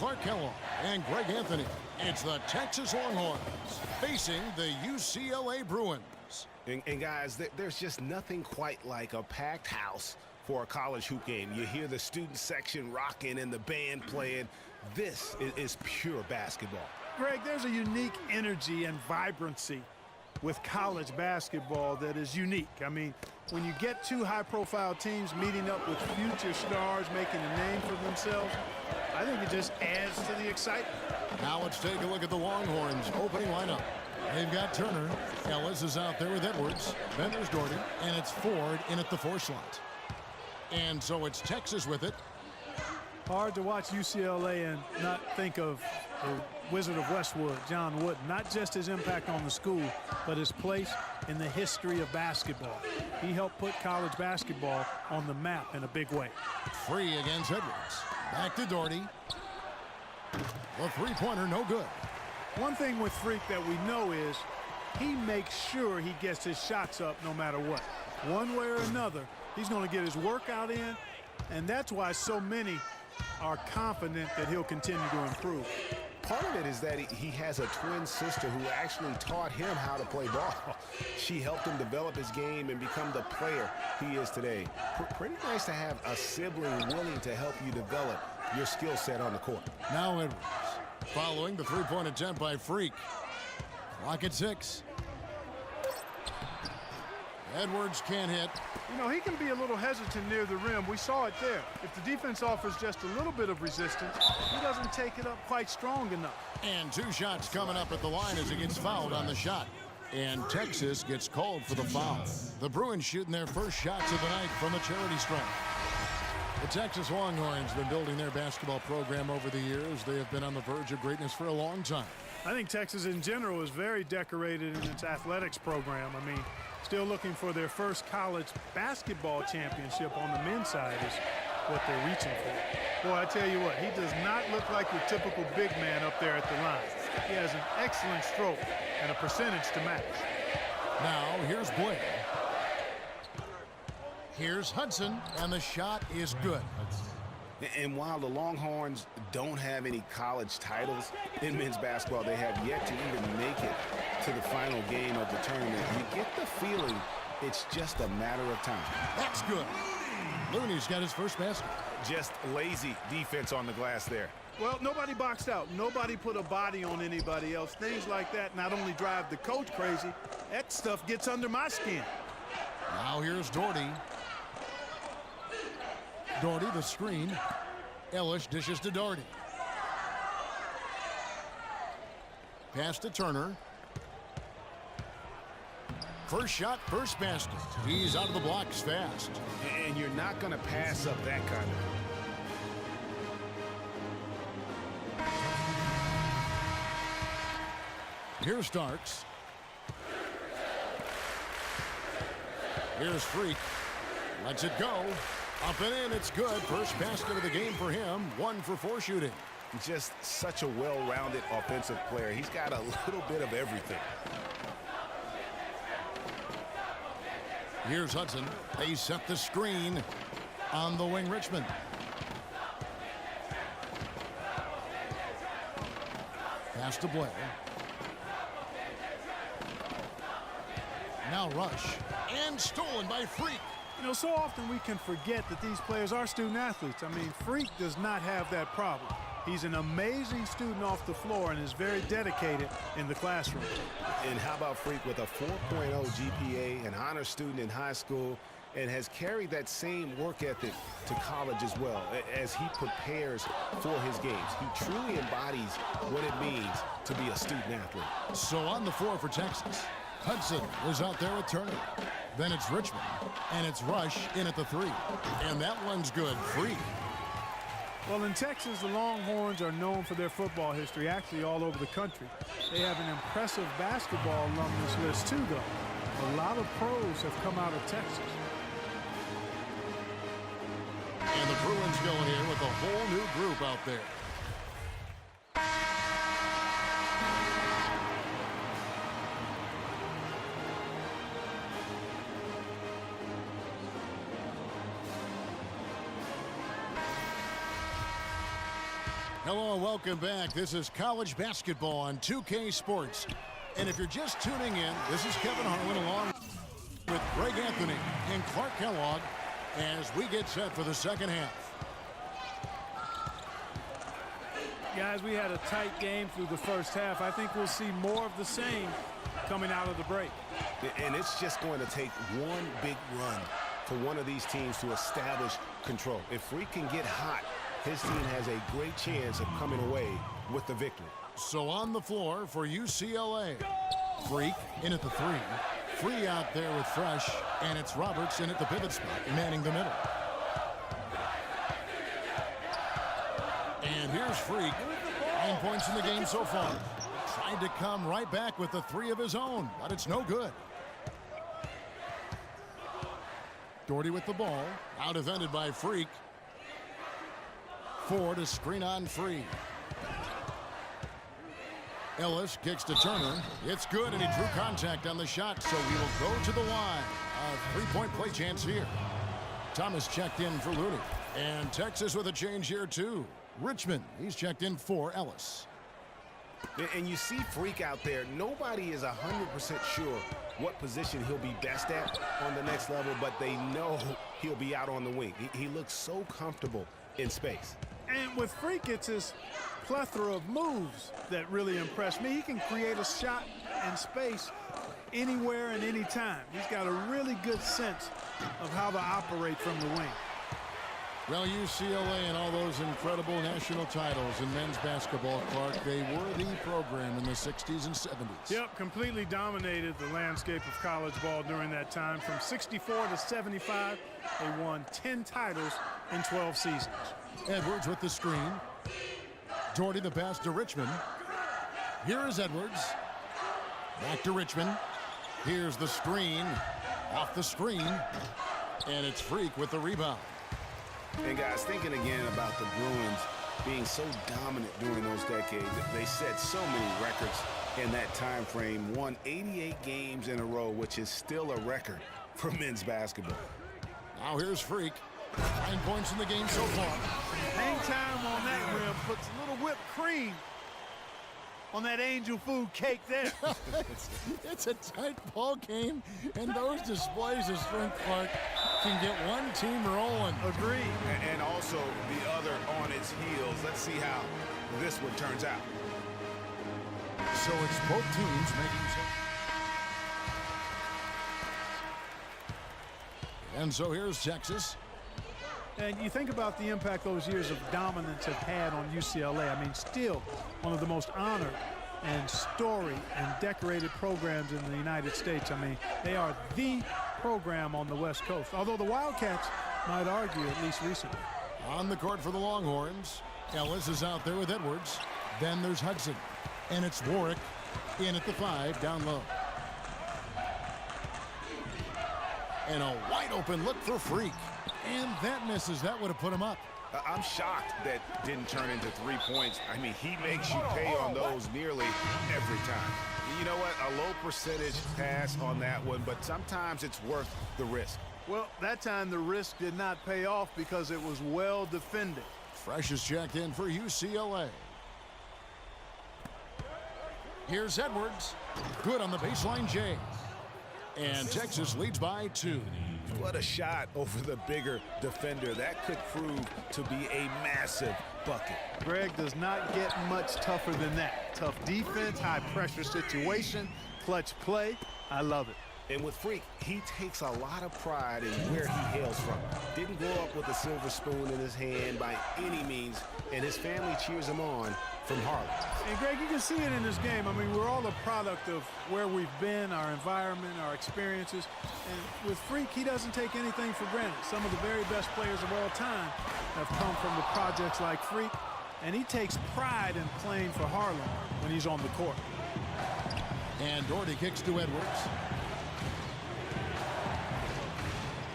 Clark Kellogg and Greg Anthony. It's the Texas Longhorns facing the UCLA Bruins. And guys, there's just nothing quite like a packed house for a college hoop game. You hear the student section rocking and the band playing. This is pure basketball. Greg, there's a unique energy and vibrancy with college basketball that is unique. I mean, when you get two high-profile teams meeting up with future stars making a name for themselves, I think it just adds to the excitement. Now let's take a look at the Longhorns' opening lineup. They've got Turner. Ellis is out there with Edwards. Then there's Doherty, and it's Ford in at the 4 slot. And so it's Texas with it. Hard to watch UCLA and not think of the Wizard of Westwood, John Wooden. Not just his impact on the school, but his place in the history of basketball. He helped put college basketball on the map in a big way. Free against Edwards. Back to Doherty. The three-pointer, no good. One thing with Freak that we know is he makes sure he gets his shots up no matter what. One way or another, he's going to get his workout in, and that's why so many are confident that he'll continue to improve. Part of it is that he has a twin sister who actually taught him how to play ball. She helped him develop his game and become the player he is today. Pretty nice to have a sibling willing to help you develop your skill set on the court. Now Edwards, following the three-point attempt by Freak. Clock at 6. Edwards can't hit. You know, he can be a little hesitant near the rim. We saw it there. If the defense offers just a little bit of resistance, he doesn't take it up quite strong enough. And 2 shots coming up at the line as he gets fouled on the shot. And Texas gets called for the foul. The Bruins shooting their first shots of the night from a charity stripe. The Texas Longhorns have been building their basketball program over the years. They have been on the verge of greatness for a long time. I think Texas in general is very decorated in its athletics program. I mean, still looking for their first college basketball championship on the men's side is what they're reaching for. Boy, I tell you what, he does not look like your typical big man up there at the line. He has an excellent stroke and a percentage to match. Now, here's Blair. Here's Hudson, and the shot is good. And while the Longhorns don't have any college titles in men's basketball, they have yet to even make it to the final game of the tournament. You get the feeling it's just a matter of time. That's good. Looney's got his first basket. Just lazy defense on the glass there. Well, nobody boxed out. Nobody put a body on anybody else. Things like that not only drive the coach crazy, that stuff gets under my skin. Now here's Doherty. Doherty, the screen. Ellis dishes to Doherty. Pass to Turner. First shot, first basket. He's out of the blocks fast. And you're not going to pass up that kind of. Here's Starks. Here's Freak. Lets it go. Up and in, it's good. First basket of the game for him. 1 for 4 shooting. Just such a well-rounded offensive player. He's got a little bit of everything. Here's Hudson. They set the screen on the wing, Richmond. Pass to Blair. Now Rush. And stolen by Freak. You know, so often we can forget that these players are student athletes. I mean, Freak does not have that problem. He's an amazing student off the floor and is very dedicated in the classroom. And how about Freak with a 4.0 GPA, an honor student in high school, and has carried that same work ethic to college as well as he prepares for his games. He truly embodies what it means to be a student athlete. So on the floor for Texas, Hudson was out there with Turner. Then it's Richmond, and it's Rush in at the 3. And that one's good. Free. Well, in Texas, the Longhorns are known for their football history, actually all over the country. They have an impressive basketball alumnus list, too, though. A lot of pros have come out of Texas. And the Bruins going in with a whole new group out there. Hello and welcome back. This is college basketball on 2K Sports. And if you're just tuning in, this is Kevin Harlan along with Greg Anthony and Clark Kellogg as we get set for the second half. Guys, we had a tight game through the first half. I think we'll see more of the same coming out of the break. And it's just going to take one big run for one of these teams to establish control. If Freak can get hot, his team has a great chance of coming away with the victory. So on the floor for UCLA. Freak in at the 3. Free out there with Fresh, and it's Roberts in at the pivot spot, manning the middle. And here's Freak. 9 points in the game so far. Tried to come right back with the 3 of his own, but it's no good. Doherty with the ball. Out defended by Freak. 4 to screen on Free. Ellis kicks to Turner. It's good, and he drew contact on the shot, so he will go to the line. A 3-point play chance here. Thomas checked in for Looney. And Texas with a change here, too. Richmond, he's checked in for Ellis. And you see Freak out there. Nobody is 100% sure what position he'll be best at on the next level, but they know he'll be out on the wing. He looks so comfortable in space. And with Freak, it's his plethora of moves that really impress me. He can create a shot in space anywhere and anytime. He's got a really good sense of how to operate from the wing. Well, UCLA and all those incredible national titles in men's basketball, Clark, they were the program in the 60s and 70s. Yep, completely dominated the landscape of college ball during that time. From 64 to 75, they won 10 titles in 12 seasons. Edwards with the screen. Doherty the pass to Richmond. Here is Edwards. Back to Richmond. Here's the screen. Off the screen. And it's Freak with the rebound. And guys, thinking again about the Bruins being so dominant during those decades, they set so many records in that time frame, won 88 games in a row, which is still a record for men's basketball. Now here's Freak. 9 points in the game so far. Hang time on that rim puts a little whipped cream on that angel food cake there. It's a tight ball game, and those displays of strength, Clark, can get one team rolling. Agreed. And also the other on its heels. Let's see how this one turns out. So it's both teams making some. And so here's Texas. And you think about the impact those years of dominance have had on UCLA. I mean, still one of the most honored and storied and decorated programs in the United States. I mean, they are the program on the West Coast, although the Wildcats might argue, at least recently. On the court for the Longhorns, Ellis is out there with Edwards. Then there's Hudson, and it's Warwick in at the 5, down low. And a wide open look for Freak. And that misses. That would have put him up. I'm shocked that didn't turn into 3 points. I mean, he makes you pay on those nearly every time. You know what? A low percentage pass on that one, but sometimes it's worth the risk. Well, that time the risk did not pay off because it was well defended. Fresh is checked in for UCLA. Here's Edwards. Good on the baseline, Jay. And Texas leads by 2. What a shot over the bigger defender. That could prove to be a massive bucket. Greg does not get much tougher than that. Tough defense, high pressure situation, clutch play. I love it. And with Freak, he takes a lot of pride in where he hails from. Didn't grow up with a silver spoon in his hand by any means, and his family cheers him on from Harlem. And Greg, you can see it in this game. I mean, we're all a product of where we've been, our environment, our experiences. And with Freak, he doesn't take anything for granted. Some of the very best players of all time have come from the projects like Freak, and he takes pride in playing for Harlem when he's on the court. And Doherty kicks to Edwards.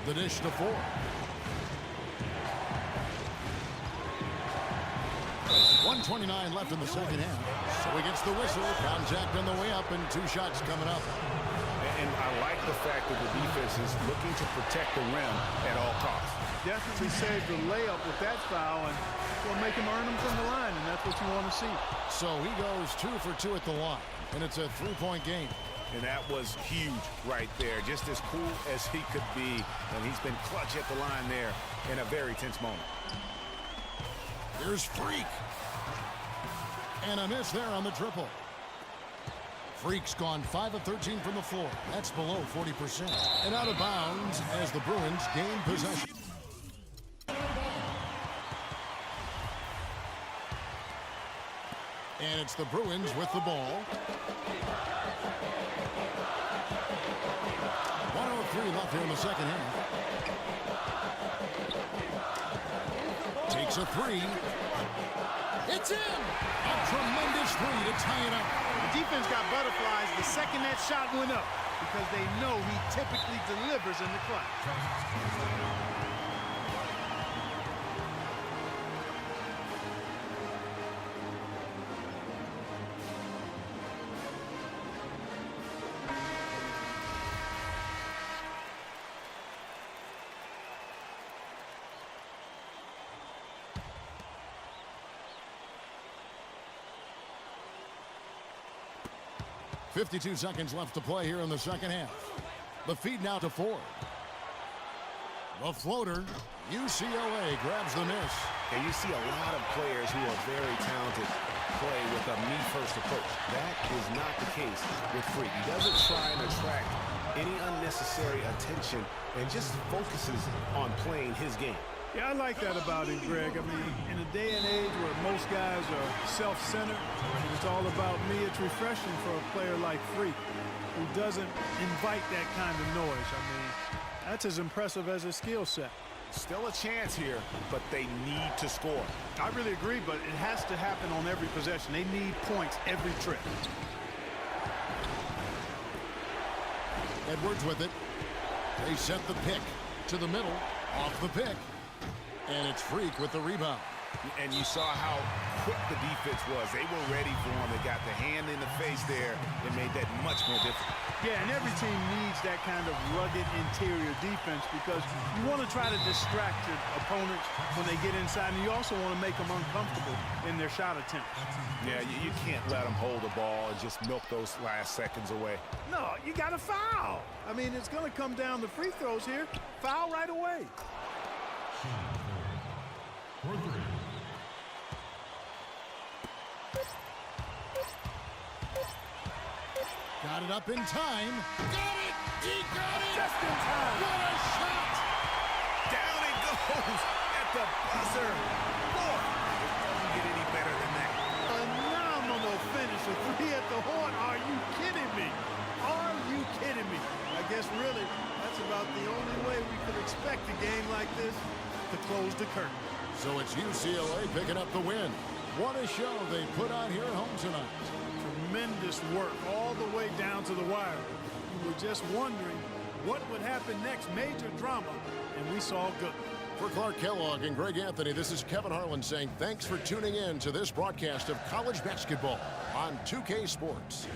The dish to 4. 1:29 left in the second half. So he gets the whistle. Contact on the way up and 2 shots coming up. And I like the fact that the defense is looking to protect the rim at all costs. Definitely saved the layup with that foul, and will make him earn them from the line, and that's what you want to see. So he goes 2 for 2 at the line, and it's a 3-point game. And that was huge right there. Just as cool as he could be. And he's been clutch at the line there in a very tense moment. Here's Freak. And a miss there on the triple. Freak's gone 5 of 13 from the floor. That's below 40%. And out of bounds as the Bruins gain possession. And it's the Bruins with the ball. 1:03 left here in the second half. Takes a three. It's in! A tremendous three to tie it up. The defense got butterflies the second that shot went up because they know he typically delivers in the clutch. 52 seconds left to play here in the second half. The feed now to Ford. The floater. UCLA grabs the miss. And you see a lot of players who are very talented play with a me-first approach. That is not the case with Freak. He doesn't try and attract any unnecessary attention and just focuses on playing his game. Yeah, I like that about him, Greg. I mean, in a day and age where most guys are self-centered and it's all about me, it's refreshing for a player like Freak who doesn't invite that kind of noise. I mean, that's as impressive as his skill set. Still a chance here, but they need to score. I really agree, but it has to happen on every possession. They need points every trip. Edwards with it. They set the pick to the middle, off the pick. And it's Freak with the rebound. And you saw how quick the defense was. They were ready for him. They got the hand in the face there and made that much more difficult. Yeah, and every team needs that kind of rugged interior defense because you want to try to distract your opponents when they get inside, and you also want to make them uncomfortable in their shot attempts. Yeah, you can't let them hold the ball and just milk those last seconds away. No, you got to foul. I mean, it's going to come down to free throws here. Foul right away. Got it up in time. Got it! He got it! Just in time. What a shot! Down it goes at the buzzer. Boy, it doesn't get any better than that. Phenomenal finish. A three at the horn. Are you kidding me? Are you kidding me? I guess really that's about the only way we could expect a game like this to close the curtain. So it's UCLA picking up the win. What a show they put on here at home tonight. Tremendous work all the way down to the wire. We were just wondering what would happen next. Major drama, and we saw good. For Clark Kellogg and Greg Anthony, this is Kevin Harlan saying thanks for tuning in to this broadcast of college basketball on 2K Sports.